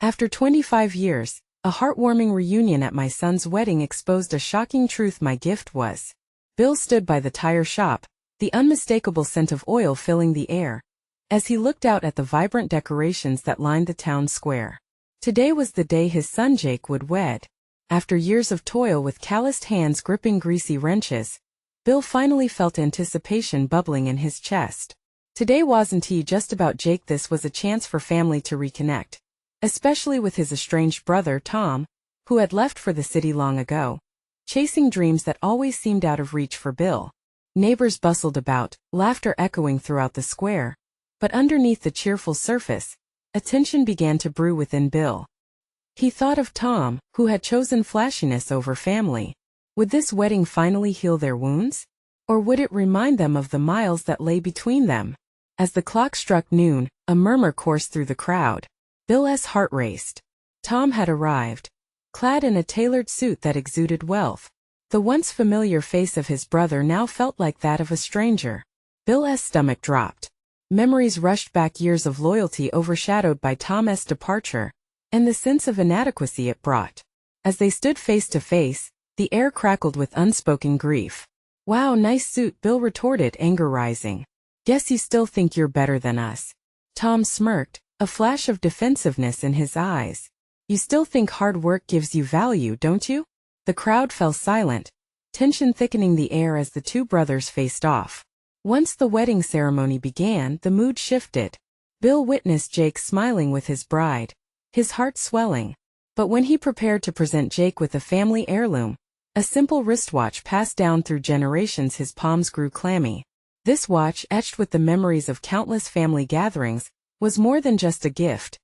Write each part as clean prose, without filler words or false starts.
After 25 years, a heartwarming reunion at my son's wedding exposed a shocking truth: my gift was. Bill stood by the tire shop, the unmistakable scent of oil filling the air, as he looked out at the vibrant decorations that lined the town square. Today was the day his son Jake would wed. After years of toil with calloused hands gripping greasy wrenches, Bill finally felt anticipation bubbling in his chest. Today wasn't just about Jake, this was a chance for family to reconnect, especially with his estranged brother Tom, who had left for the city long ago, chasing dreams that always seemed out of reach for Bill. Neighbors bustled about, laughter echoing throughout the square, but underneath the cheerful surface, a tension began to brew within Bill. He thought of Tom, who had chosen flashiness over family. Would this wedding finally heal their wounds? Or would it remind them of the miles that lay between them? As the clock struck noon, a murmur coursed through the crowd. Bill's heart raced. Tom had arrived, clad in a tailored suit that exuded wealth. The once familiar face of his brother now felt like that of a stranger. Bill's stomach dropped. Memories rushed back, years of loyalty overshadowed by Tom's departure, and the sense of inadequacy it brought. As they stood face to face, the air crackled with unspoken grief. "Wow, nice suit," Bill retorted, anger rising. "Guess you still think you're better than us." Tom smirked, a flash of defensiveness in his eyes. "You still think hard work gives you value, don't you?" The crowd fell silent, tension thickening the air as the two brothers faced off. Once the wedding ceremony began, the mood shifted. Bill witnessed Jake smiling with his bride, his heart swelling. But when he prepared to present Jake with a family heirloom, a simple wristwatch passed down through generations, his palms grew clammy. This watch, etched with the memories of countless family gatherings, was more than just a gift.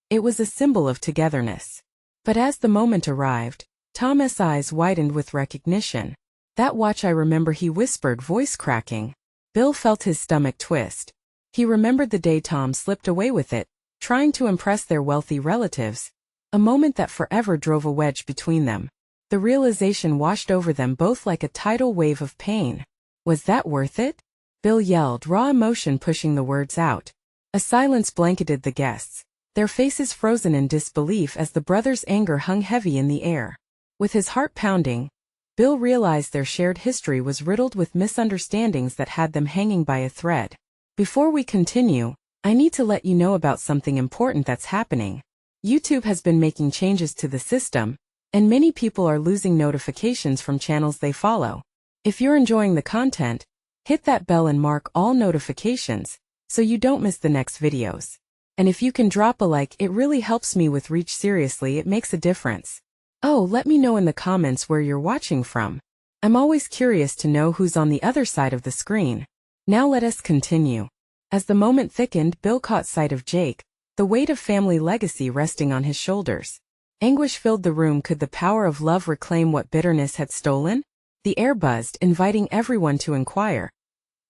It was a symbol of togetherness. But as the moment arrived, Tom's eyes widened with recognition. "That watch I remember," he whispered, voice cracking. Bill felt his stomach twist. He remembered the day Tom slipped away with it, trying to impress their wealthy relatives, a moment that forever drove a wedge between them. The realization washed over them both like a tidal wave of pain. Was that worth it? Bill yelled, raw emotion pushing the words out. A silence blanketed the guests, their faces frozen in disbelief as the brothers' anger hung heavy in the air. With his heart pounding, Bill realized their shared history was riddled with misunderstandings that had them hanging by a thread. "Before we continue, I need to let you know about something important that's happening. YouTube has been making changes to the system, and many people are losing notifications from channels they follow. If you're enjoying the content, hit that bell and mark all notifications, so you don't miss the next videos. And if you can drop a like, it really helps me with reach. Seriously, it makes a difference. Oh, let me know in the comments where you're watching from. I'm always curious to know who's on the other side of the screen. Now let us continue." As the moment thickened, Bill caught sight of Jake, the weight of family legacy resting on his shoulders. Anguish filled the room. Could the power of love reclaim what bitterness had stolen? The air buzzed, inviting everyone to inquire.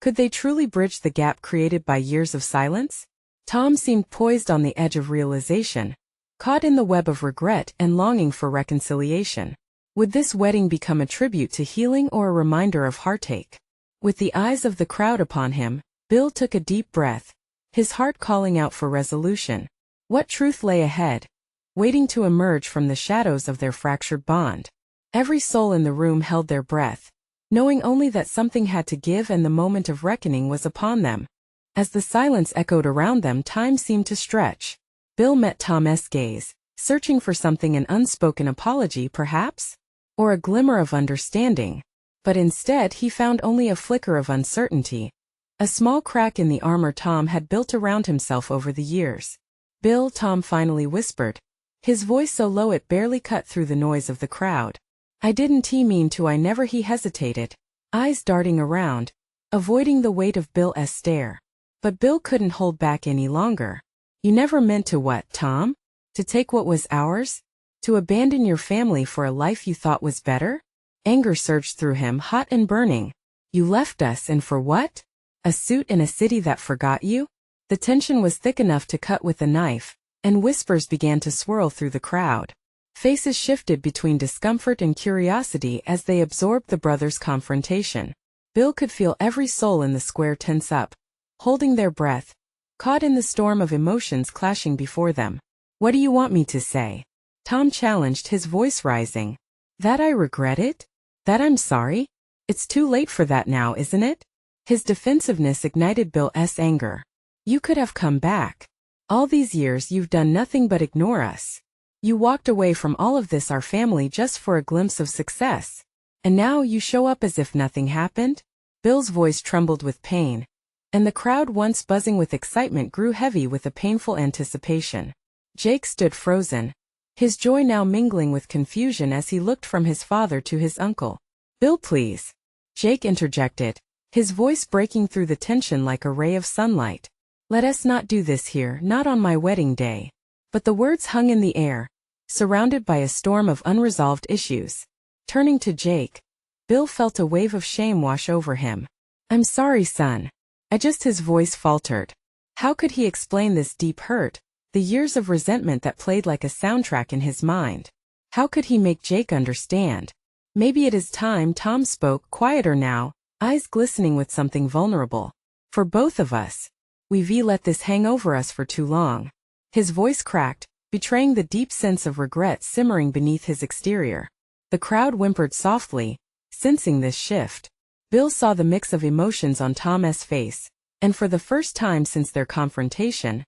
Could they truly bridge the gap created by years of silence? Tom seemed poised on the edge of realization, caught in the web of regret and longing for reconciliation. Would this wedding become a tribute to healing or a reminder of heartache? With the eyes of the crowd upon him, Bill took a deep breath, his heart calling out for resolution. What truth lay ahead, waiting to emerge from the shadows of their fractured bond? Every soul in the room held their breath, knowing only that something had to give and the moment of reckoning was upon them. As the silence echoed around them, time seemed to stretch. Bill met Tom's gaze, searching for something, an unspoken apology perhaps? Or a glimmer of understanding. But instead he found only a flicker of uncertainty, a small crack in the armor Tom had built around himself over the years. "Bill," Tom finally whispered, his voice so low it barely cut through the noise of the crowd. "I didn't mean to." I never." He hesitated, eyes darting around, avoiding the weight of Bill's stare. But Bill couldn't hold back any longer. "You never meant to what, Tom? To take what was ours? To abandon your family for a life you thought was better?" Anger surged through him, hot and burning. "You left us, and for what? A suit in a city that forgot you?" The tension was thick enough to cut with a knife, and whispers began to swirl through the crowd. Faces shifted between discomfort and curiosity as they absorbed the brothers' confrontation. Bill could feel every soul in the square tense up, holding their breath, caught in the storm of emotions clashing before them. What do you want me to say? Tom challenged, his voice rising. That I regret it? That I'm sorry? It's too late for that now, isn't it? His defensiveness ignited Bill's anger. You could have come back. All these years you've done nothing but ignore us. You walked away from all of this, our family, just for a glimpse of success. And now you show up as if nothing happened? Bill's voice trembled with pain, and the crowd, once buzzing with excitement, grew heavy with a painful anticipation. Jake stood frozen, his joy now mingling with confusion as he looked from his father to his uncle. Bill, please. Jake interjected, his voice breaking through the tension like a ray of sunlight. Let us not do this here, not on my wedding day. But the words hung in the air, surrounded by a storm of unresolved issues. Turning to Jake, Bill felt a wave of shame wash over him. I'm sorry, son. His voice faltered. How could he explain this deep hurt, the years of resentment that played like a soundtrack in his mind? How could he make Jake understand? Maybe it is time. Tom spoke, quieter now, eyes glistening with something vulnerable. For both of us. We've let this hang over us for too long. His voice cracked, betraying the deep sense of regret simmering beneath his exterior. The crowd whimpered softly, sensing this shift. Bill saw the mix of emotions on Tom's face, and for the first time since their confrontation,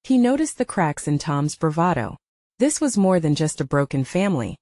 he noticed the cracks in Tom's bravado. This was more than just a broken family.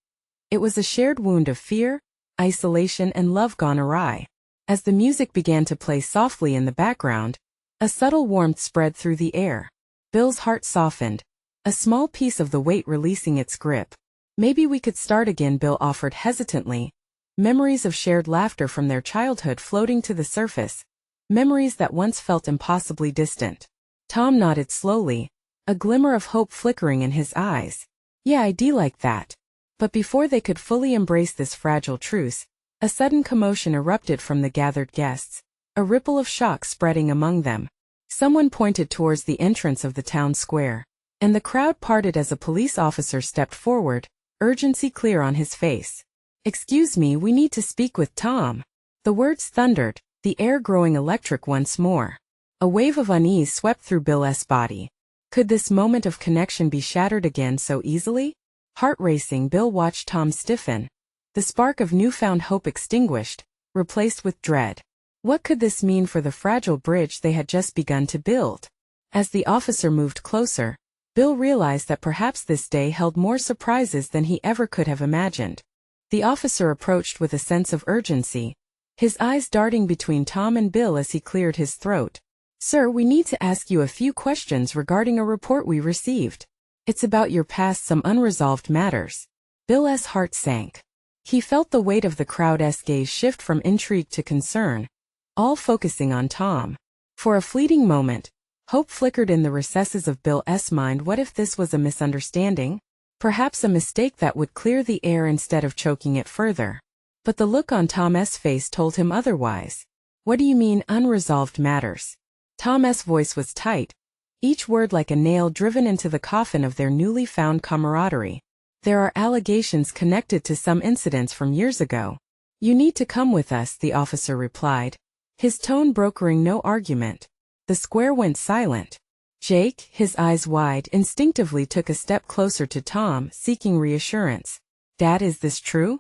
It was a shared wound of fear, isolation, and love gone awry. As the music began to play softly in the background, a subtle warmth spread through the air. Bill's heart softened, a small piece of the weight releasing its grip. Maybe we could start again, Bill offered hesitantly, memories of shared laughter from their childhood floating to the surface, memories that once felt impossibly distant. Tom nodded slowly, a glimmer of hope flickering in his eyes. Yeah, I'd like that. But before they could fully embrace this fragile truce, a sudden commotion erupted from the gathered guests, a ripple of shock spreading among them. Someone pointed towards the entrance of the town square, and the crowd parted as a police officer stepped forward, urgency clear on his face. Excuse me, we need to speak with Tom. The words thundered, the air growing electric once more. A wave of unease swept through Bill's body. Could this moment of connection be shattered again so easily? Heart racing, Bill watched Tom stiffen, the spark of newfound hope extinguished, replaced with dread. What could this mean for the fragile bridge they had just begun to build? As the officer moved closer, Bill realized that perhaps this day held more surprises than he ever could have imagined. The officer approached with a sense of urgency, his eyes darting between Tom and Bill as he cleared his throat. Sir, we need to ask you a few questions regarding a report we received. It's about your past, some unresolved matters. Bill's heart sank. He felt the weight of the crowd's gaze shift from intrigue to concern, all focusing on Tom. For a fleeting moment, hope flickered in the recesses of Bill's mind. What if this was a misunderstanding? Perhaps a mistake that would clear the air instead of choking it further. But the look on Tom's face told him otherwise. What do you mean, unresolved matters? Tom's voice was tight, each word like a nail driven into the coffin of their newly found camaraderie. There are allegations connected to some incidents from years ago. You need to come with us, the officer replied, his tone brokering no argument. The square went silent. Jake, his eyes wide, instinctively took a step closer to Tom, seeking reassurance. Dad, is this true?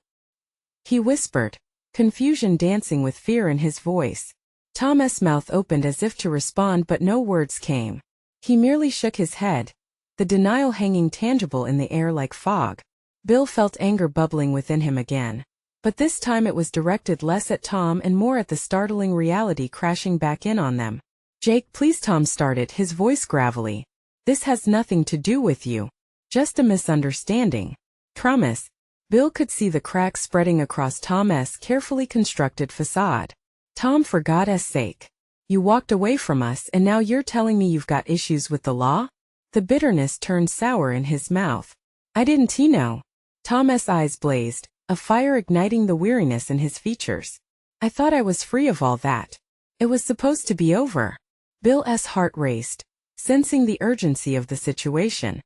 He whispered, confusion dancing with fear in his voice. Tom's mouth opened as if to respond, but no words came. He merely shook his head, the denial hanging tangible in the air like fog. Bill felt anger bubbling within him again. But this time it was directed less at Tom and more at the startling reality crashing back in on them. Jake, please, Tom started, his voice gravelly. This has nothing to do with you. Just a misunderstanding. Promise. Bill could see the cracks spreading across Tom's carefully constructed facade. Tom, for God's sake. You walked away from us and now you're telling me you've got issues with the law? The bitterness turned sour in his mouth. I didn't know. Tom's eyes blazed, a fire igniting the weariness in his features. I thought I was free of all that. It was supposed to be over. Bill's heart raced, sensing the urgency of the situation.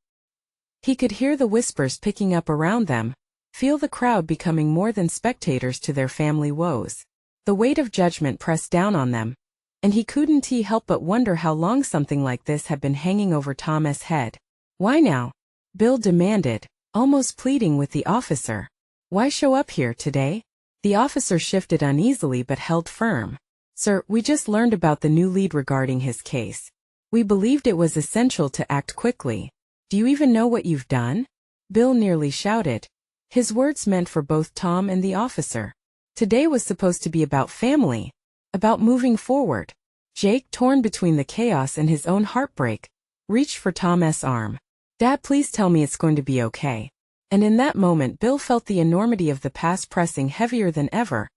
He could hear the whispers picking up around them, feel the crowd becoming more than spectators to their family woes. The weight of judgment pressed down on them, and he couldn't help but wonder how long something like this had been hanging over Tom's head. Why now? Bill demanded, almost pleading with the officer. Why show up here today? The officer shifted uneasily but held firm. Sir, we just learned about the new lead regarding his case. We believed it was essential to act quickly. Do you even know what you've done? Bill nearly shouted. His words meant for both Tom and the officer. Today was supposed to be about family, about moving forward. Jake, torn between the chaos and his own heartbreak, reached for Tom's arm. Dad, please tell me it's going to be okay. And in that moment Bill felt the enormity of the past pressing heavier than ever,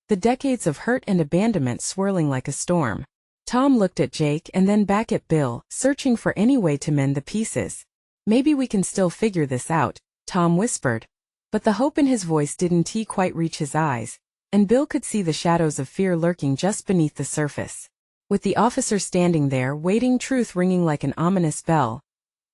the decades of hurt and abandonment swirling like a storm. Tom looked at Jake and then back at Bill, searching for any way to mend the pieces. Maybe we can still figure this out, Tom whispered. But the hope in his voice didn't quite reach his eyes, and Bill could see the shadows of fear lurking just beneath the surface. With the officer standing there, waiting, truth ringing like an ominous bell,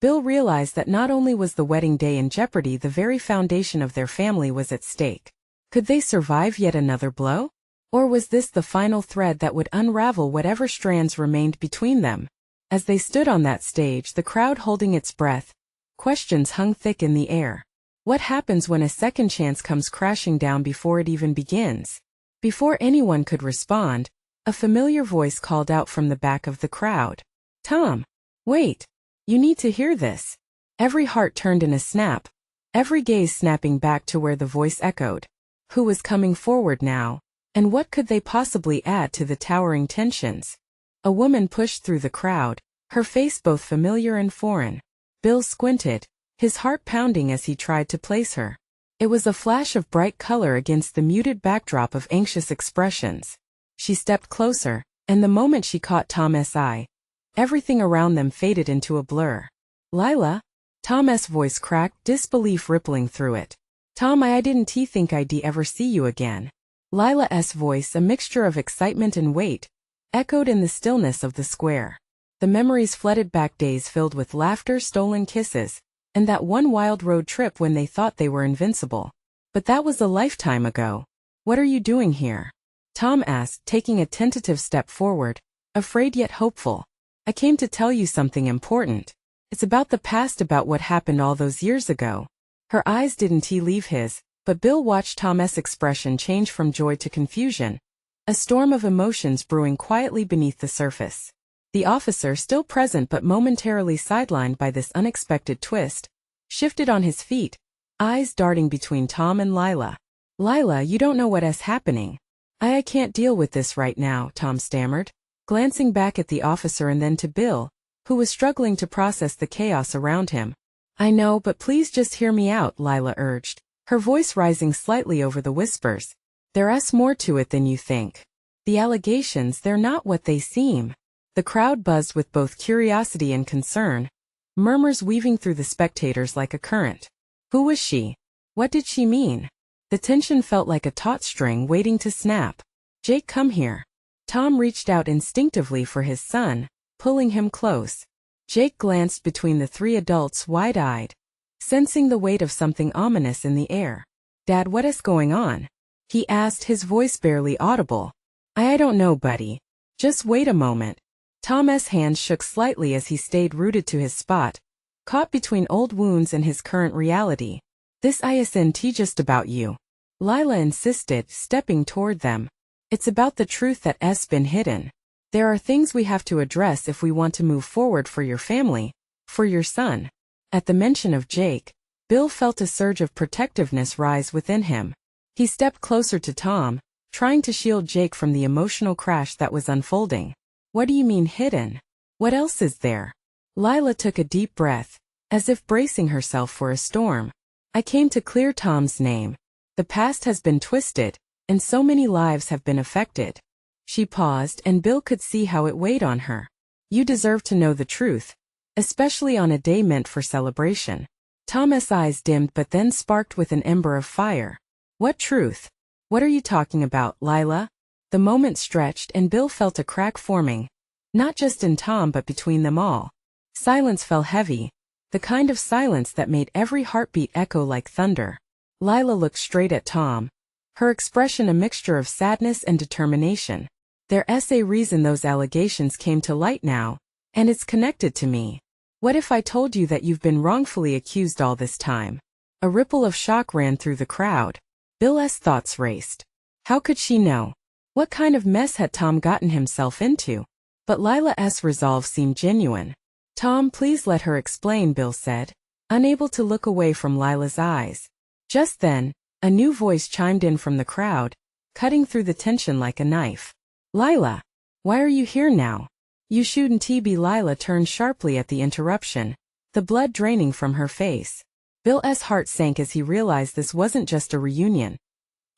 Bill realized that not only was the wedding day in jeopardy, the very foundation of their family was at stake. Could they survive yet another blow? Or was this the final thread that would unravel whatever strands remained between them? As they stood on that stage, the crowd holding its breath, questions hung thick in the air. What happens when a second chance comes crashing down before it even begins? Before anyone could respond, a familiar voice called out from the back of the crowd. Tom! Wait! You need to hear this. Every heart turned in a snap, every gaze snapping back to where the voice echoed. Who was coming forward now? And what could they possibly add to the towering tensions? A woman pushed through the crowd, her face both familiar and foreign. Bill squinted, his heart pounding as he tried to place her. It was a flash of bright color against the muted backdrop of anxious expressions. She stepped closer, and the moment she caught Tom's eye, everything around them faded into a blur. Lila? Tom's voice cracked, disbelief rippling through it. Tom, I didn't think I'd ever see you again. Lila's voice, a mixture of excitement and weight, echoed in the stillness of the square. The memories flooded back, days filled with laughter, stolen kisses, and that one wild road trip when they thought they were invincible. But that was a lifetime ago. What are you doing here? Tom asked, taking a tentative step forward, afraid yet hopeful. I came to tell you something important. It's about the past, about what happened all those years ago. Her eyes didn't leave his, but Bill watched Tom's expression change from joy to confusion, a storm of emotions brewing quietly beneath the surface. The officer, still present but momentarily sidelined by this unexpected twist, shifted on his feet, eyes darting between Tom and Lila. Lila, you don't know what's happening. I can't deal with this right now, Tom stammered, glancing back at the officer and then to Bill, who was struggling to process the chaos around him. I know, but please just hear me out, Lila urged, her voice rising slightly over the whispers. There's more to it than you think. The allegations, they're not what they seem. The crowd buzzed with both curiosity and concern, murmurs weaving through the spectators like a current. Who was she? What did she mean? The tension felt like a taut string waiting to snap. Jake, come here. Tom reached out instinctively for his son, pulling him close. Jake glanced between the three adults wide-eyed, sensing the weight of something ominous in the air. Dad, what is going on? He asked, his voice barely audible. I don't know, buddy. Just wait a moment. Tom's hands shook slightly as he stayed rooted to his spot, caught between old wounds and his current reality. This isn't just about you. Lila insisted, stepping toward them. It's about the truth that's been hidden. There are things we have to address if we want to move forward for your family, for your son. At the mention of Jake, Bill felt a surge of protectiveness rise within him. He stepped closer to Tom, trying to shield Jake from the emotional crash that was unfolding. What do you mean hidden? What else is there? Lila took a deep breath, as if bracing herself for a storm. I came to clear Tom's name. The past has been twisted, and so many lives have been affected. She paused, and Bill could see how it weighed on her. You deserve to know the truth, especially on a day meant for celebration. Tom's eyes dimmed but then sparked with an ember of fire. What truth? What are you talking about, Lila? The moment stretched and Bill felt a crack forming, not just in Tom but between them all. Silence fell heavy, the kind of silence that made every heartbeat echo like thunder. Lila looked straight at Tom, her expression a mixture of sadness and determination. There's a reason those allegations came to light now, and it's connected to me. What if I told you that you've been wrongfully accused all this time? A ripple of shock ran through the crowd. Bill's thoughts raced. How could she know? What kind of mess had Tom gotten himself into? But Lila's resolve seemed genuine. Tom, please let her explain, Bill said, unable to look away from Lila's eyes. Just then, a new voice chimed in from the crowd, cutting through the tension like a knife. Lila, why are you here now? You shouldn't be. Lila turned sharply at the interruption, the blood draining from her face. Bill's heart sank as he realized this wasn't just a reunion.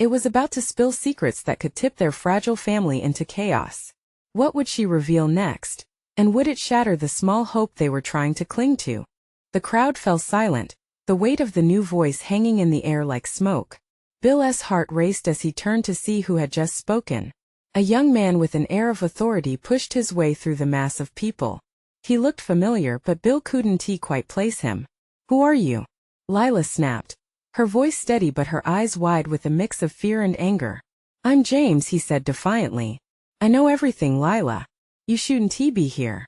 It was about to spill secrets that could tip their fragile family into chaos. What would she reveal next? And would it shatter the small hope they were trying to cling to? The crowd fell silent, the weight of the new voice hanging in the air like smoke. Bill's heart raced as he turned to see who had just spoken. A young man with an air of authority pushed his way through the mass of people. He looked familiar, but Bill couldn't quite place him. Who are you? Lila snapped, her voice steady but her eyes wide with a mix of fear and anger. I'm James, he said defiantly. I know everything, Lila. You shouldn't be here.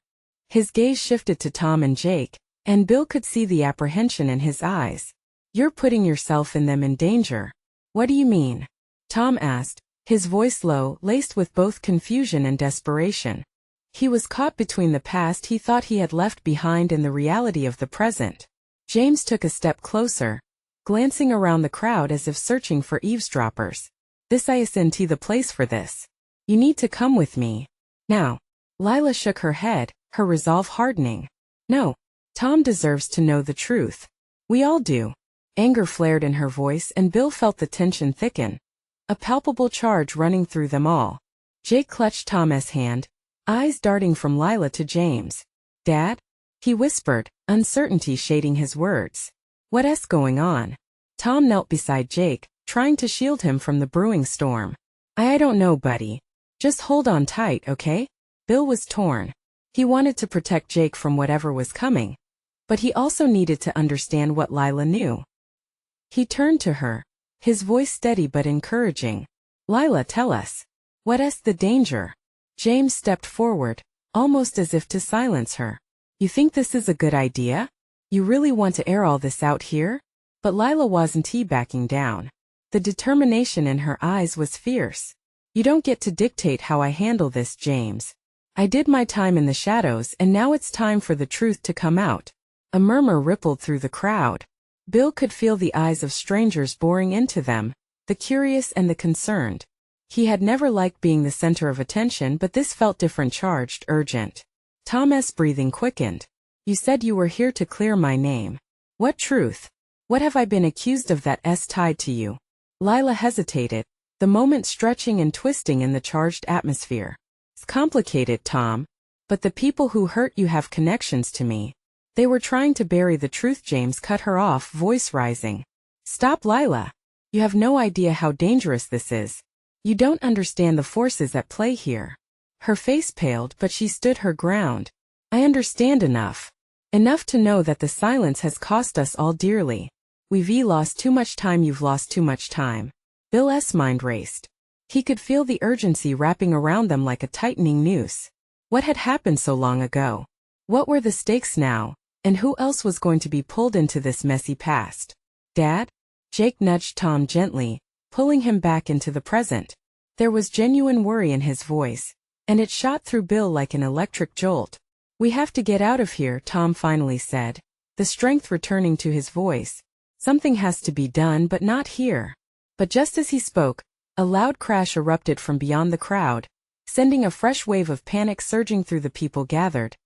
His gaze shifted to Tom and Jake, and Bill could see the apprehension in his eyes. You're putting yourself and them in danger. What do you mean? Tom asked, his voice low, laced with both confusion and desperation. He was caught between the past he thought he had left behind and the reality of the present. James took a step closer, glancing around the crowd as if searching for eavesdroppers. This isn't the place for this. You need to come with me. Now. Lila shook her head, her resolve hardening. No. Tom deserves to know the truth. We all do. Anger flared in her voice and Bill felt the tension thicken. A palpable charge running through them all. Jake clutched Tom's hand, eyes darting from Lila to James. Dad? He whispered, uncertainty shading his words. What's going on? Tom knelt beside Jake, trying to shield him from the brewing storm. I don't know, buddy. Just hold on tight, okay? Bill was torn. He wanted to protect Jake from whatever was coming, but he also needed to understand what Lila knew. He turned to her, his voice steady but encouraging. Lila, tell us. What's the danger? James stepped forward, almost as if to silence her. You think this is a good idea? You really want to air all this out here? But Lila wasn't backing down. The determination in her eyes was fierce. You don't get to dictate how I handle this, James. I did my time in the shadows and now it's time for the truth to come out. A murmur rippled through the crowd. Bill could feel the eyes of strangers boring into them, the curious and the concerned. He had never liked being the center of attention, but this felt different, charged, urgent. Tom's breathing quickened. You said you were here to clear my name. What truth? What have I been accused of that's tied to you? Lila hesitated, the moment stretching and twisting in the charged atmosphere. It's complicated, Tom. But the people who hurt you have connections to me. They were trying to bury the truth. James cut her off, voice rising. Stop, Lila. You have no idea how dangerous this is. You don't understand the forces at play here. Her face paled, but she stood her ground. I understand enough. Enough to know that the silence has cost us all dearly. We've lost too much time. You've lost too much time. Bill's mind raced. He could feel the urgency wrapping around them like a tightening noose. What had happened so long ago? What were the stakes now? And who else was going to be pulled into this messy past? Dad? Jake nudged Tom gently, pulling him back into the present. There was genuine worry in his voice, and it shot through Bill like an electric jolt. We have to get out of here, Tom finally said, the strength returning to his voice. Something has to be done, but not here. But just as he spoke, a loud crash erupted from beyond the crowd, sending a fresh wave of panic surging through the people gathered,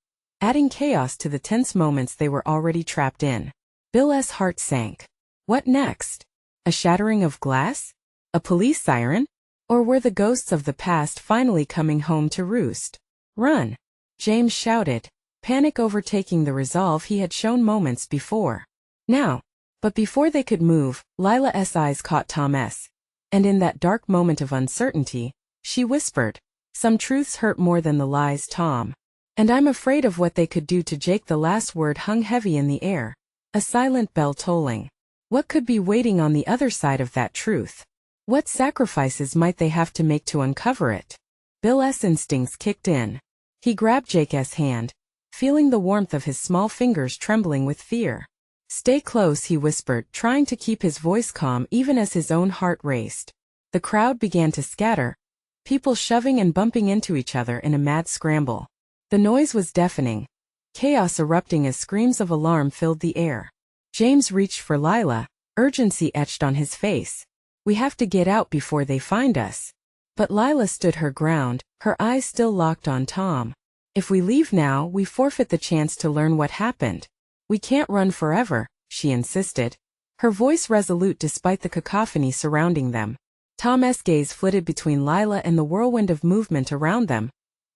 adding chaos to the tense moments they were already trapped in. Bill's heart sank. What next? A shattering of glass? A police siren? Or were the ghosts of the past finally coming home to roost? Run! James shouted, panic overtaking the resolve he had shown moments before. Now! But before they could move, Lila's eyes caught Tom's. And in that dark moment of uncertainty, she whispered, some truths hurt more than the lies, Tom. And I'm afraid of what they could do to Jake. The last word hung heavy in the air, a silent bell tolling. What could be waiting on the other side of that truth? What sacrifices might they have to make to uncover it? Bill's instincts kicked in. He grabbed Jake's hand, feeling the warmth of his small fingers trembling with fear. "Stay close," he whispered, trying to keep his voice calm even as his own heart raced. The crowd began to scatter, people shoving and bumping into each other in a mad scramble. The noise was deafening, chaos erupting as screams of alarm filled the air. James reached for Lila, urgency etched on his face. "We have to get out before they find us." But Lila stood her ground, her eyes still locked on Tom. "If we leave now, we forfeit the chance to learn what happened. We can't run forever," she insisted, her voice resolute despite the cacophony surrounding them. Tom's gaze flitted between Lila and the whirlwind of movement around them,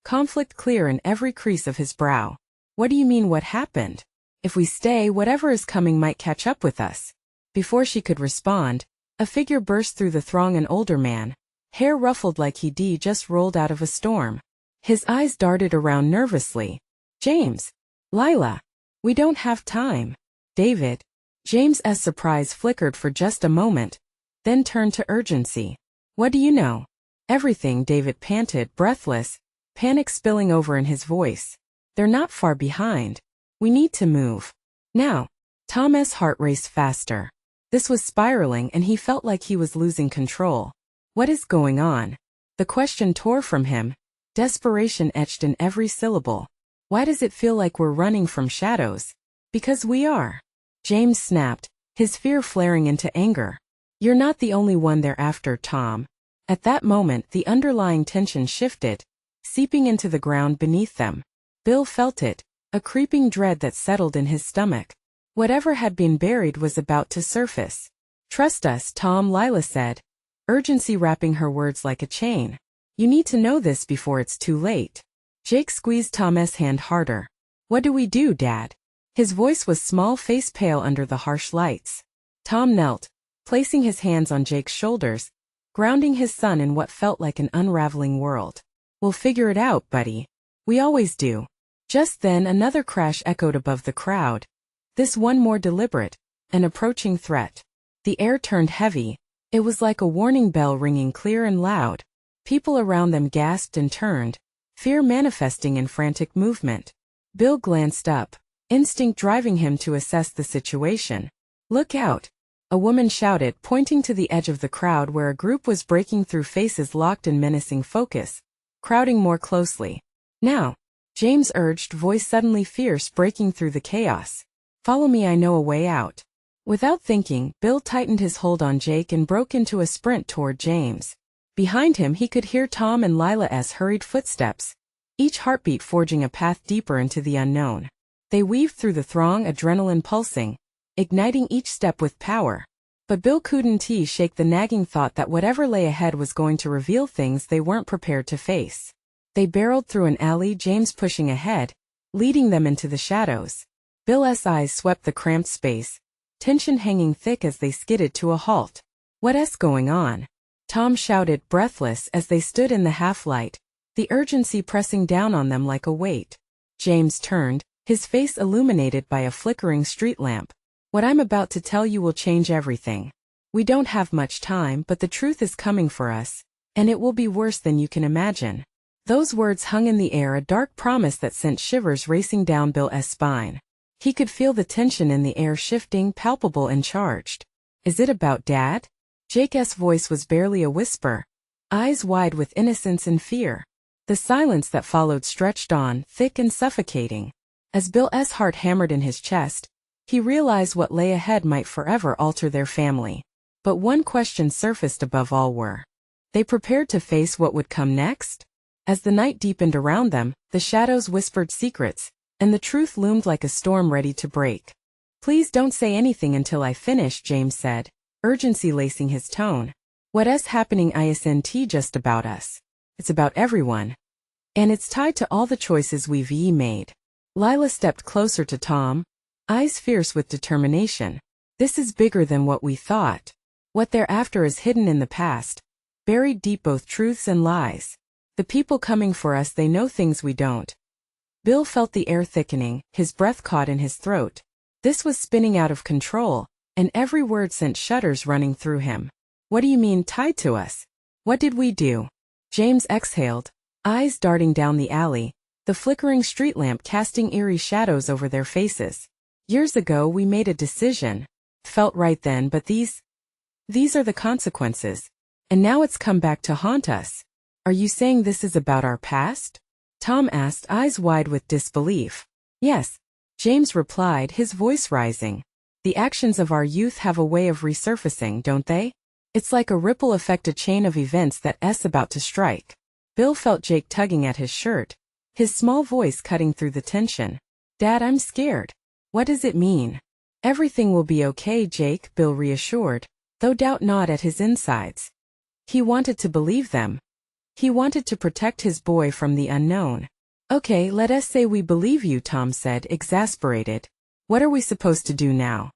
conflict clear in every crease of his brow. "What do you mean, what happened? If we stay, whatever is coming might catch up with us." Before she could respond, a figure burst through the throng, an older man, hair ruffled like he'd just rolled out of a storm. His eyes darted around nervously. "James! Lila! We don't have time." "David." James's surprise flickered for just a moment, then turned to urgency. "What do you know?" "Everything," David panted, breathless, panic spilling over in his voice. "They're not far behind. We need to move. Now." Tom's heart raced faster. This was spiraling and he felt like he was losing control. "What is going on?" The question tore from him, desperation etched in every syllable. "Why does it feel like we're running from shadows?" "Because we are." James snapped, his fear flaring into anger. "You're not the only one they're after, Tom." At that moment, the underlying tension shifted, seeping into the ground beneath them. Bill felt it, a creeping dread that settled in his stomach. Whatever had been buried was about to surface. "Trust us, Tom," Lila said, urgency wrapping her words like a chain. "You need to know this before it's too late." Jake squeezed Tom's hand harder. "What do we do, Dad?" His voice was small, face pale under the harsh lights. Tom knelt, placing his hands on Jake's shoulders, grounding his son in what felt like an unraveling world. "We'll figure it out, buddy. We always do." Just then another crash echoed above the crowd, this one more deliberate, an approaching threat. The air turned heavy. It was like a warning bell ringing clear and loud. People around them gasped and turned, fear manifesting in frantic movement. Bill glanced up, instinct driving him to assess the situation. "Look out!" a woman shouted, pointing to the edge of the crowd where a group was breaking through, faces locked in menacing focus, crowding more closely. "Now!" James urged, voice suddenly fierce, breaking through the chaos. "Follow me, I know a way out." Without thinking, Bill tightened his hold on Jake and broke into a sprint toward James. Behind him he could hear Tom and Lila's hurried footsteps, each heartbeat forging a path deeper into the unknown. They weaved through the throng, adrenaline pulsing, igniting each step with power. But Bill couldn't shake the nagging thought that whatever lay ahead was going to reveal things they weren't prepared to face. They barreled through an alley, James pushing ahead, leading them into the shadows. Bill's eyes swept the cramped space, tension hanging thick as they skidded to a halt. "What's going on?" Tom shouted, breathless, as they stood in the half-light, the urgency pressing down on them like a weight. James turned, his face illuminated by a flickering street lamp. "What I'm about to tell you will change everything. We don't have much time, but the truth is coming for us, and it will be worse than you can imagine." Those words hung in the air, a dark promise that sent shivers racing down Bill's spine. He could feel the tension in the air shifting, palpable and charged. "Is it about Dad?" Jake's voice was barely a whisper, eyes wide with innocence and fear. The silence that followed stretched on, thick and suffocating. As Bill's heart hammered in his chest, he realized what lay ahead might forever alter their family. But one question surfaced above all: were they prepared to face what would come next? As the night deepened around them, the shadows whispered secrets, and the truth loomed like a storm ready to break. "Please don't say anything until I finish," James said, urgency lacing his tone. "What's happening isn't just about us. It's about everyone. And it's tied to all the choices we've made." Lila stepped closer to Tom, eyes fierce with determination. "This is bigger than what we thought. What they're after is hidden in the past, buried deep, both truths and lies. The people coming for us, they know things we don't." Bill felt the air thickening, his breath caught in his throat. This was spinning out of control, and every word sent shudders running through him. "What do you mean, tied to us? What did we do?" James exhaled, eyes darting down the alley, the flickering street lamp casting eerie shadows over their faces. Years ago we made a decision. Felt right then, but these are the consequences. And now it's come back to haunt us. Are you saying this is about our past? Tom asked, eyes wide with disbelief. Yes, James replied, his voice rising. The actions of our youth have a way of resurfacing, don't they? It's like a ripple effect, a chain of events that's about to strike. Bill felt Jake tugging at his shirt, his small voice cutting through the tension. Dad, I'm scared. What does it mean? Everything will be okay, Jake, Bill reassured, though doubt gnawed at his insides. He wanted to believe them. He wanted to protect his boy from the unknown. Okay, let us say we believe you, Tom said, exasperated. What are we supposed to do now?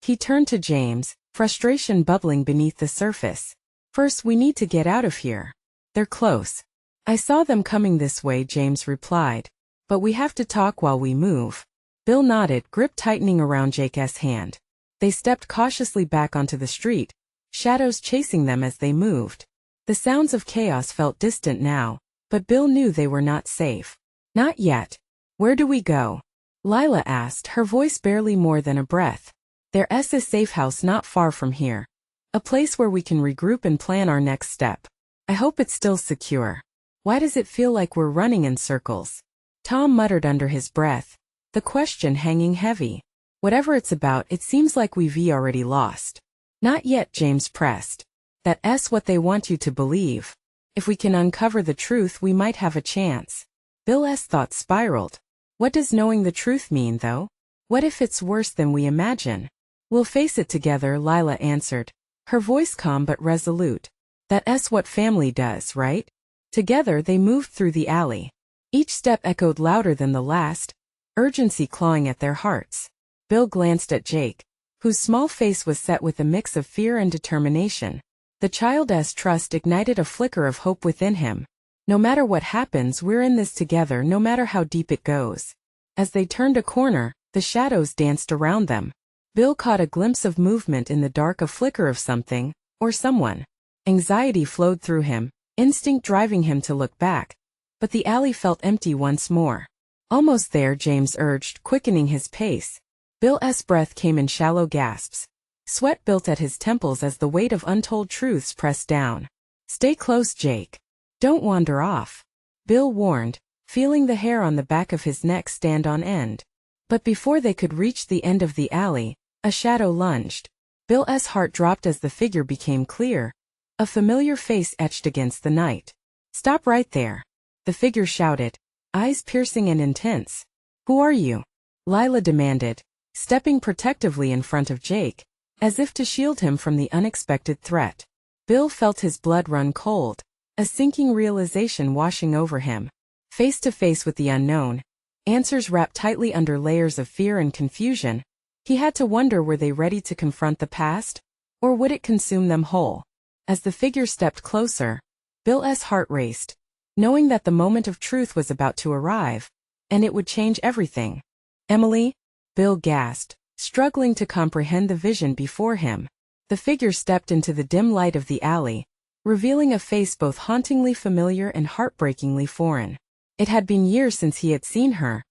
He turned to James, frustration bubbling beneath the surface. First, we need to get out of here. They're close. I saw them coming this way, James replied. But we have to talk while we move. Bill nodded, grip tightening around Jake's hand. They stepped cautiously back onto the street, shadows chasing them as they moved. The sounds of chaos felt distant now, but Bill knew they were not safe. Not yet. Where do we go? Lila asked, her voice barely more than a breath. There's a safe house not far from here. A place where we can regroup and plan our next step. I hope it's still secure. Why does it feel like we're running in circles? Tom muttered under his breath, the question hanging heavy. Whatever it's about, it seems like we've already lost. Not yet, James pressed. That's what they want you to believe. If we can uncover the truth, we might have a chance. Bill's thoughts spiraled. What does knowing the truth mean, though? What if it's worse than we imagine? We'll face it together, Lila answered, her voice calm but resolute. That's what family does, right? Together they moved through the alley. Each step echoed louder than the last, urgency clawing at their hearts. Bill glanced at Jake, whose small face was set with a mix of fear and determination. The child's trust ignited a flicker of hope within him. No matter what happens, we're in this together, no matter how deep it goes. As they turned a corner, the shadows danced around them. Bill caught a glimpse of movement in the dark, a flicker of something, or someone. Anxiety flowed through him, instinct driving him to look back. But the alley felt empty once more. Almost there, James urged, quickening his pace. Bill's breath came in shallow gasps. Sweat built at his temples as the weight of untold truths pressed down. Stay close, Jake. Don't wander off. Bill warned, feeling the hair on the back of his neck stand on end. But before they could reach the end of the alley, a shadow lunged. Bill's heart dropped as the figure became clear. A familiar face etched against the night. Stop right there. The figure shouted, eyes piercing and intense. Who are you? Lila demanded, stepping protectively in front of Jake, as if to shield him from the unexpected threat. Bill felt his blood run cold, a sinking realization washing over him. Face to face with the unknown, answers wrapped tightly under layers of fear and confusion, he had to wonder, were they ready to confront the past? Or would it consume them whole? As the figure stepped closer, Bill's heart raced, knowing that the moment of truth was about to arrive, and it would change everything. Emily? Bill gasped, struggling to comprehend the vision before him. The figure stepped into the dim light of the alley, revealing a face both hauntingly familiar and heartbreakingly foreign. It had been years since he had seen her.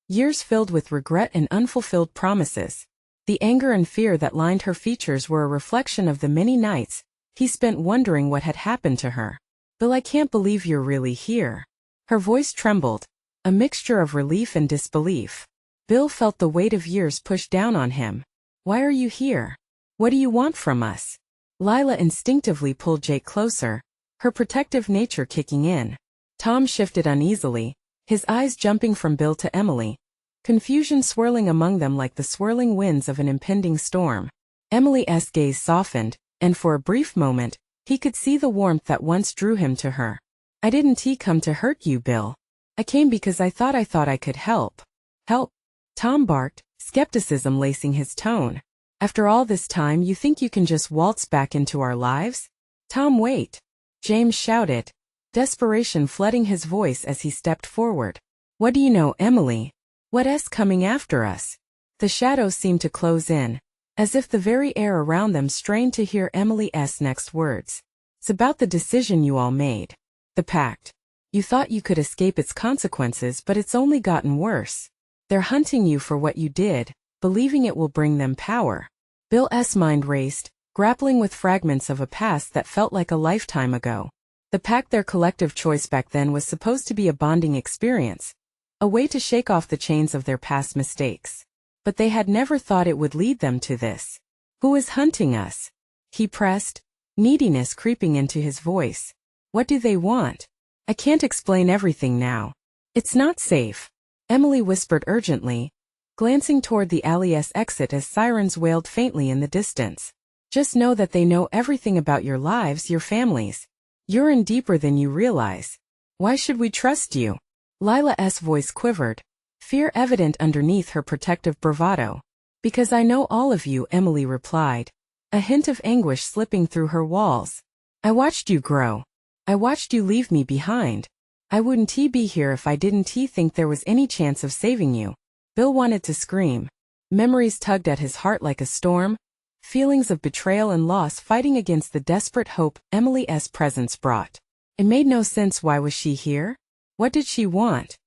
Years filled with regret and unfulfilled promises. The anger and fear that lined her features were a reflection of the many nights he spent wondering what had happened to her. Bill, I can't believe you're really here. Her voice trembled, a mixture of relief and disbelief. Bill felt the weight of years push down on him. Why are you here? What do you want from us? Lila instinctively pulled Jake closer, her protective nature kicking in. Tom shifted uneasily, his eyes jumping from Bill to Emily, confusion swirling among them like the swirling winds of an impending storm. Emily's gaze softened, and for a brief moment, he could see the warmth that once drew him to her. I didn't come to hurt you, Bill. I came because I thought I could help. Help? Tom barked, skepticism lacing his tone. After all this time, you think you can just waltz back into our lives? Tom, wait. James shouted, desperation flooding his voice as he stepped forward. What do you know, Emily? What's coming after us? The shadows seemed to close in, as if the very air around them strained to hear Emily's next words. It's about the decision you all made. The pact. You thought you could escape its consequences, but it's only gotten worse. They're hunting you for what you did, believing it will bring them power. Bill's mind raced, grappling with fragments of a past that felt like a lifetime ago. The pact, their collective choice back then, was supposed to be a bonding experience, a way to shake off the chains of their past mistakes. But they had never thought it would lead them to this. Who is hunting us? He pressed, neediness creeping into his voice. What do they want? I can't explain everything now. It's not safe, Emily whispered urgently, glancing toward the alley's exit as sirens wailed faintly in the distance. Just know that they know everything about your lives, your families. You're in deeper than you realize. Why should we trust you? Lila's voice quivered, fear evident underneath her protective bravado. Because I know all of you, Emily replied, a hint of anguish slipping through her walls. I watched you grow. I watched you leave me behind. I wouldn't be here if I didn't think there was any chance of saving you. Bill wanted to scream. Memories tugged at his heart like a storm, feelings of betrayal and loss fighting against the desperate hope Emily's presence brought. It made no sense. Why was she here? What did she want?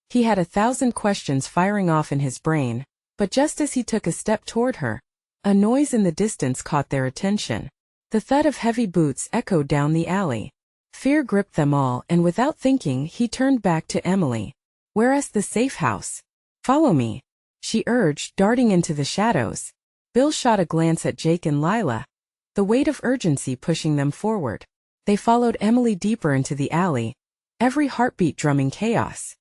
He had 1,000 questions firing off in his brain, but just as he took a step toward her, a noise in the distance caught their attention. The thud of heavy boots echoed down the alley. Fear gripped them all, and without thinking, he turned back to Emily. Where's the safe house? Follow me, she urged, darting into the shadows. Bill shot a glance at Jake and Lila, the weight of urgency pushing them forward. They followed Emily deeper into the alley, every heartbeat drumming chaos.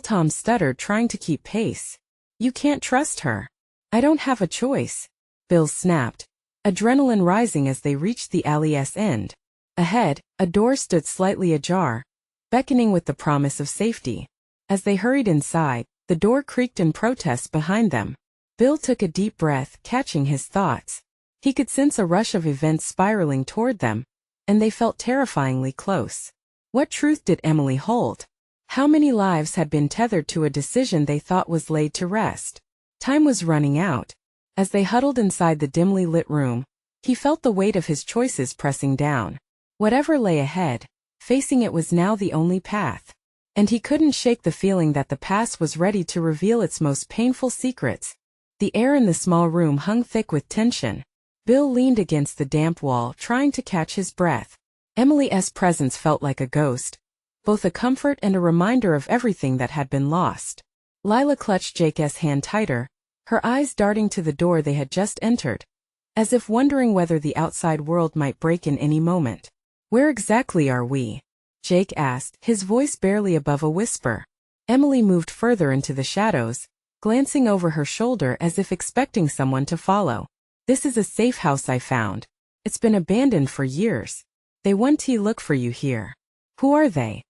Tom stuttered, trying to keep pace. You can't trust her. I don't have a choice, Bill snapped, adrenaline rising as they reached the alley's end. Ahead, a door stood slightly ajar, beckoning with the promise of safety. As they hurried inside, the door creaked in protest behind them. Bill took a deep breath, catching his thoughts. He could sense a rush of events spiraling toward them, and they felt terrifyingly close. What truth did Emily hold? How many lives had been tethered to a decision they thought was laid to rest? Time was running out. As they huddled inside the dimly lit room, he felt the weight of his choices pressing down. Whatever lay ahead, facing it was now the only path. And he couldn't shake the feeling that the past was ready to reveal its most painful secrets. The air in the small room hung thick with tension. Bill leaned against the damp wall, trying to catch his breath. Emily's presence felt like a ghost, both a comfort and a reminder of everything that had been lost. Lila clutched Jake's hand tighter, her eyes darting to the door they had just entered, as if wondering whether the outside world might break in any moment. Where exactly are we? Jake asked, his voice barely above a whisper. Emily moved further into the shadows, glancing over her shoulder as if expecting someone to follow. This is a safe house I found. It's been abandoned for years. They want to look for you here. Who are they?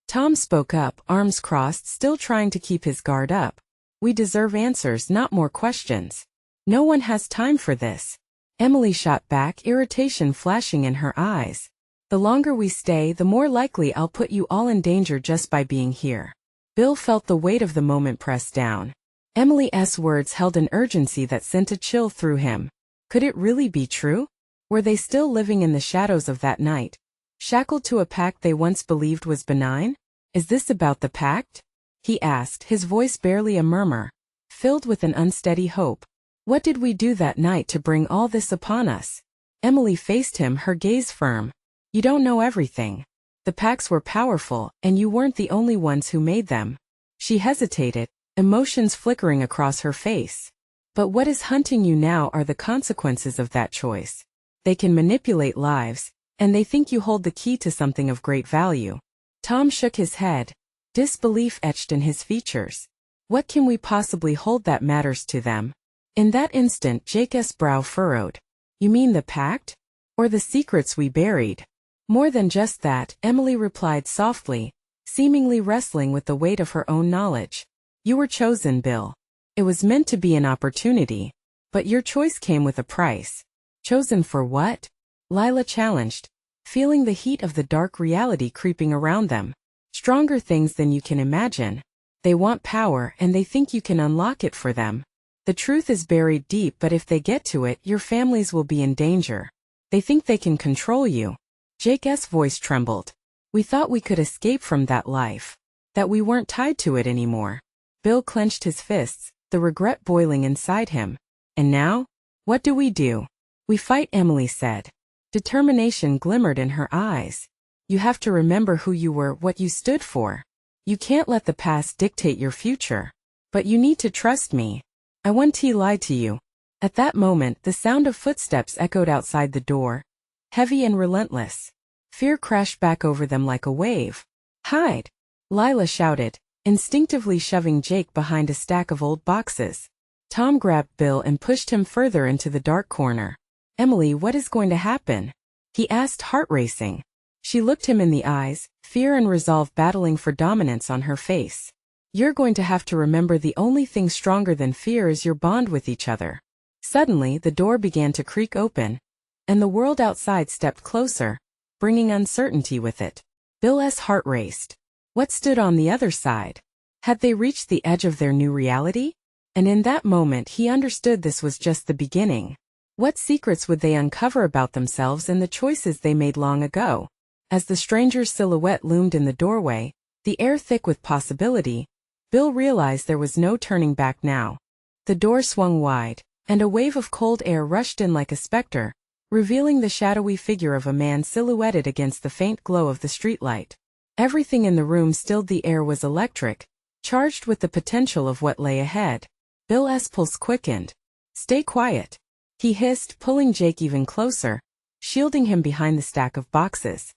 Tom spoke up, arms crossed, still trying to keep his guard up. We deserve answers, not more questions. No one has time for this. Emily shot back, irritation flashing in her eyes. The longer we stay, the more likely I'll put you all in danger just by being here. Bill felt the weight of the moment press down. Emily's words held an urgency that sent a chill through him. Could it really be true? Were they still living in the shadows of that night, shackled to a pact they once believed was benign? Is this about the pact? He asked, his voice barely a murmur, filled with an unsteady hope. What did we do that night to bring all this upon us? Emily faced him, her gaze firm. You don't know everything. The pacts were powerful, and you weren't the only ones who made them. She hesitated, emotions flickering across her face. But what is hunting you now are the consequences of that choice. They can manipulate lives, and they think you hold the key to something of great value. Tom shook his head, disbelief etched in his features. What can we possibly hold that matters to them? In that instant, Jake's brow furrowed. You mean the pact? Or the secrets we buried? More than just that, Emily replied softly, seemingly wrestling with the weight of her own knowledge. You were chosen, Bill. It was meant to be an opportunity, but your choice came with a price. Chosen for what? Lila challenged, feeling the heat of the dark reality creeping around them. Stronger things than you can imagine. They want power, and they think you can unlock it for them. The truth is buried deep, but if they get to it, your families will be in danger. They think they can control you. Jake's voice trembled. We thought we could escape from that life. That we weren't tied to it anymore. Bill clenched his fists, the regret boiling inside him. And now? What do? We fight, Emily said. Determination glimmered in her eyes. You have to remember who you were, what you stood for. You can't let the past dictate your future. But you need to trust me. I won't lie to you. At that moment, the sound of footsteps echoed outside the door, heavy and relentless. Fear crashed back over them like a wave. Hide! Lila shouted, instinctively shoving Jake behind a stack of old boxes. Tom grabbed Bill and pushed him further into the dark corner. Emily, what is going to happen? He asked, heart racing. She looked him in the eyes, fear and resolve battling for dominance on her face. You're going to have to remember the only thing stronger than fear is your bond with each other. Suddenly, the door began to creak open, and the world outside stepped closer, bringing uncertainty with it. Bill's heart raced. What stood on the other side? Had they reached the edge of their new reality? And in that moment he understood this was just the beginning. What secrets would they uncover about themselves and the choices they made long ago? As the stranger's silhouette loomed in the doorway, the air thick with possibility, Bill realized there was no turning back now. The door swung wide, and a wave of cold air rushed in like a specter, revealing the shadowy figure of a man silhouetted against the faint glow of the streetlight. Everything in the room stilled. The air was electric, charged with the potential of what lay ahead. Bill's pulse quickened. Stay quiet, he hissed, pulling Jake even closer, shielding him behind the stack of boxes.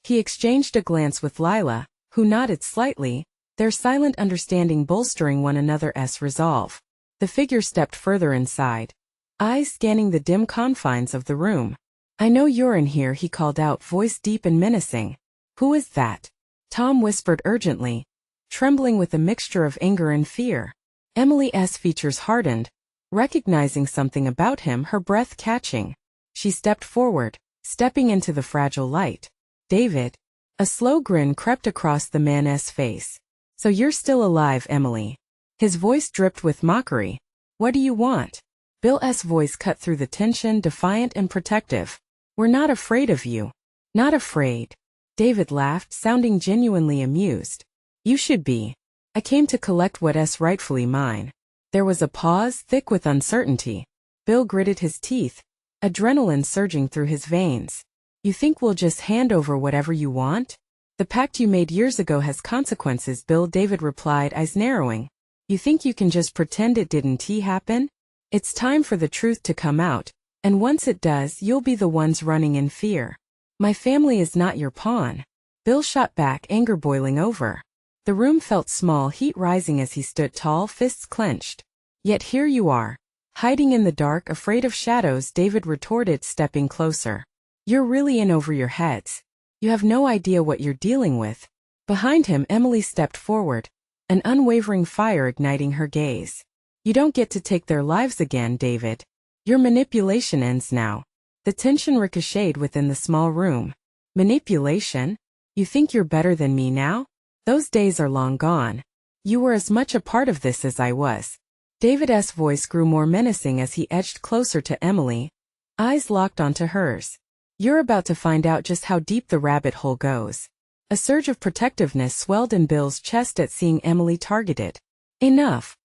He exchanged a glance with Lila, who nodded slightly, their silent understanding bolstering one another's resolve. The figure stepped further inside, eyes scanning the dim confines of the room. I know you're in here, he called out, voice deep and menacing. Who is that? Tom whispered urgently, trembling with a mixture of anger and fear. Emily's features hardened, recognizing something about him, her breath catching. She stepped forward, stepping into the fragile light. David. A slow grin crept across the man's face. So you're still alive, Emily. His voice dripped with mockery. What do you want? Bill's voice cut through the tension, defiant and protective. We're not afraid of you. Not afraid. David laughed, sounding genuinely amused. You should be. I came to collect what's rightfully mine. There was a pause, thick with uncertainty. Bill gritted his teeth, adrenaline surging through his veins. You think we'll just hand over whatever you want? The pact you made years ago has consequences, Bill. David replied, eyes narrowing. You think you can just pretend it didn't happen? It's time for the truth to come out, and once it does, you'll be the ones running in fear. My family is not your pawn. Bill shot back, anger boiling over. The room felt small, heat rising as he stood tall, fists clenched. Yet here you are, hiding in the dark, afraid of shadows, David retorted, stepping closer. You're really in over your heads. You have no idea what you're dealing with. Behind him, Emily stepped forward, an unwavering fire igniting her gaze. You don't get to take their lives again, David. Your manipulation ends now. The tension ricocheted within the small room. Manipulation? You think you're better than me now? Those days are long gone. You were as much a part of this as I was. David's voice grew more menacing as he edged closer to Emily, eyes locked onto hers. You're about to find out just how deep the rabbit hole goes. A surge of protectiveness swelled in Bill's chest at seeing Emily targeted. Enough!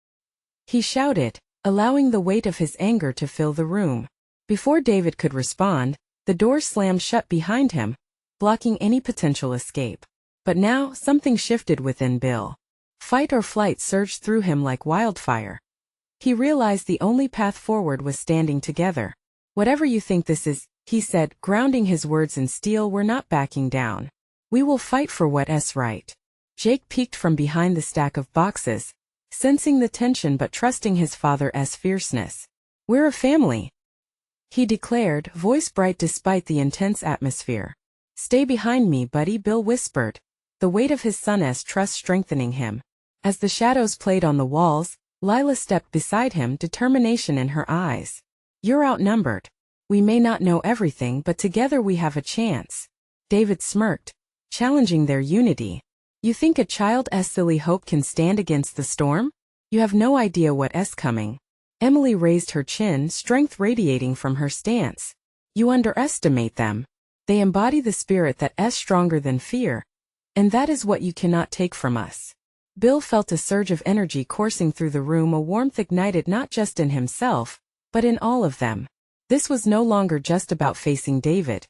He shouted, allowing the weight of his anger to fill the room. Before David could respond, the door slammed shut behind him, blocking any potential escape. But now, something shifted within Bill. Fight or flight surged through him like wildfire. He realized the only path forward was standing together. Whatever you think this is, he said, grounding his words in steel, we're not backing down. We will fight for what's right. Jake peeked from behind the stack of boxes, sensing the tension but trusting his father's fierceness. We're a family, he declared, voice bright despite the intense atmosphere. Stay behind me, buddy, Bill whispered, the weight of his son's trust strengthening him. As the shadows played on the walls, Lila stepped beside him, determination in her eyes. You're outnumbered. We may not know everything, but together we have a chance. David smirked, challenging their unity. You think a child's silly hope can stand against the storm? You have no idea what's coming. Emily raised her chin, strength radiating from her stance. You underestimate them. They embody the spirit that is stronger than fear, and that is what you cannot take from us. Bill felt a surge of energy coursing through the room, a warmth ignited not just in himself, but in all of them. This was no longer just about facing David.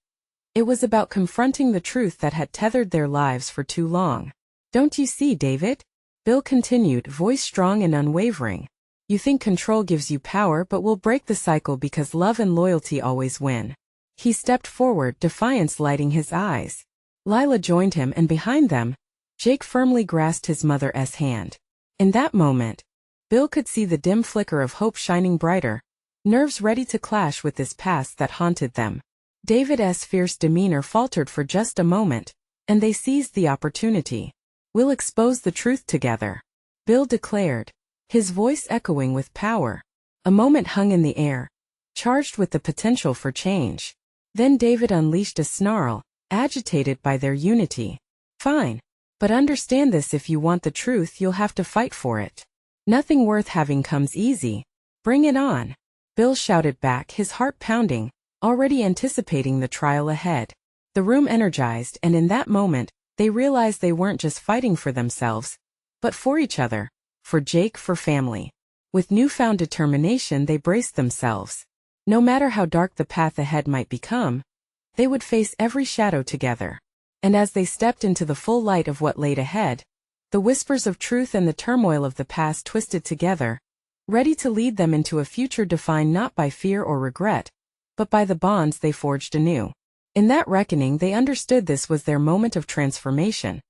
It was about confronting the truth that had tethered their lives for too long. Don't you see, David? Bill continued, voice strong and unwavering. You think control gives you power, but we'll break the cycle because love and loyalty always win. He stepped forward, defiance lighting his eyes. Lila joined him, and behind them, Jake firmly grasped his mother's hand. In that moment, Bill could see the dim flicker of hope shining brighter, nerves ready to clash with this past that haunted them. David's fierce demeanor faltered for just a moment, and they seized the opportunity. We'll expose the truth together, Bill declared, his voice echoing with power. A moment hung in the air, charged with the potential for change. Then David unleashed a snarl, agitated by their unity. Fine. But understand this, if you want the truth, you'll have to fight for it. Nothing worth having comes easy. Bring it on, Bill shouted back, his heart pounding, already anticipating the trial ahead. The room energized, and in that moment, they realized they weren't just fighting for themselves, but for each other, for Jake, for family. With newfound determination, they braced themselves. No matter how dark the path ahead might become, they would face every shadow together. And as they stepped into the full light of what laid ahead, the whispers of truth and the turmoil of the past twisted together, ready to lead them into a future defined not by fear or regret, but by the bonds they forged anew. In that reckoning, they understood this was their moment of transformation,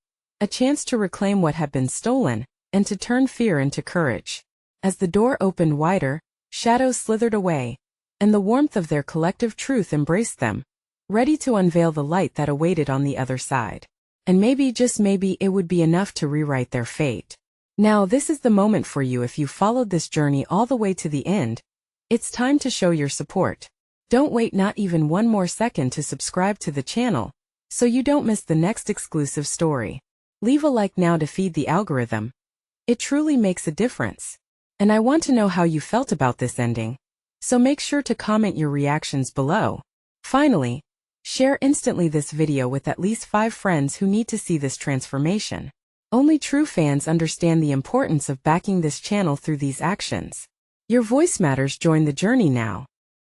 a chance to reclaim what had been stolen, and to turn fear into courage. As the door opened wider, shadows slithered away, and the warmth of their collective truth embraced them, ready to unveil the light that awaited on the other side. And maybe, just maybe, it would be enough to rewrite their fate. Now this is the moment for you. If you followed this journey all the way to the end, it's time to show your support. Don't wait not even one more second to subscribe to the channel, so you don't miss the next exclusive story. Leave a like now to feed the algorithm. It truly makes a difference. And I want to know how you felt about this ending, so make sure to comment your reactions below. Finally, share instantly this video with at least 5 friends who need to see this transformation. Only true fans understand the importance of backing this channel through these actions. Your voice matters. Join the journey now.